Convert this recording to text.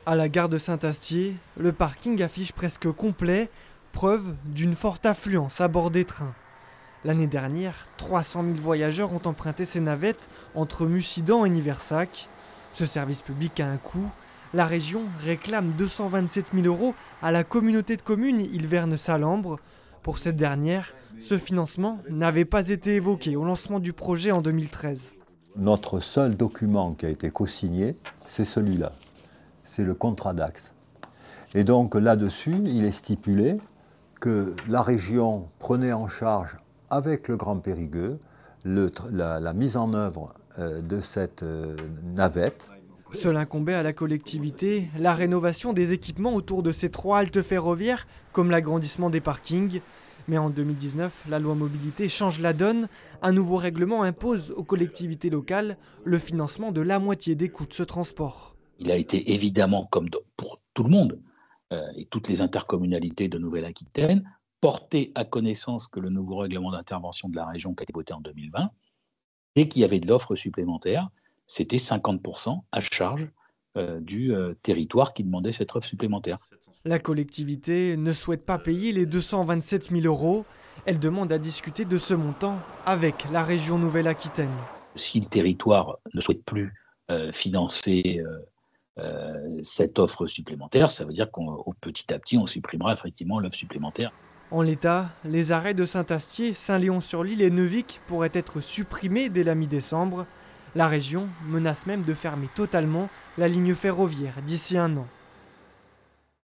À la gare de Saint-Astier, le parking affiche presque complet, preuve d'une forte affluence à bord des trains. L'année dernière, 300 000 voyageurs ont emprunté ces navettes entre Mussidan et Niversac. Ce service public a un coût. La région réclame 227 000 € à la communauté de communes Ilverne-Salambre. Pour cette dernière, ce financement n'avait pas été évoqué au lancement du projet en 2013. Notre seul document qui a été co-signé, c'est celui-là. C'est le contrat d'axe. Et donc là-dessus, il est stipulé que la région prenait en charge avec le Grand Périgueux la mise en œuvre de cette navette. Seul incombait à la collectivité la rénovation des équipements autour de ces 3 haltes ferroviaires, comme l'agrandissement des parkings. Mais en 2019, la loi mobilité change la donne. Un nouveau règlement impose aux collectivités locales le financement de la moitié des coûts de ce transport. Il a été évidemment, comme pour tout le monde et toutes les intercommunalités de Nouvelle-Aquitaine, porté à connaissance que le nouveau règlement d'intervention de la région qui a été voté en 2020, dès qu'il y avait de l'offre supplémentaire, c'était 50% à charge du territoire qui demandait cette offre supplémentaire. La collectivité ne souhaite pas payer les 227 000 €. Elle demande à discuter de ce montant avec la région Nouvelle-Aquitaine. Si le territoire ne souhaite plus financer cette offre supplémentaire, ça veut dire qu'au petit à petit, on supprimera effectivement l'offre supplémentaire. En l'état, les arrêts de Saint-Astier, Saint-Léon-sur-Lille et Neuvic pourraient être supprimés dès la mi-décembre. La région menace même de fermer totalement la ligne ferroviaire d'ici un an.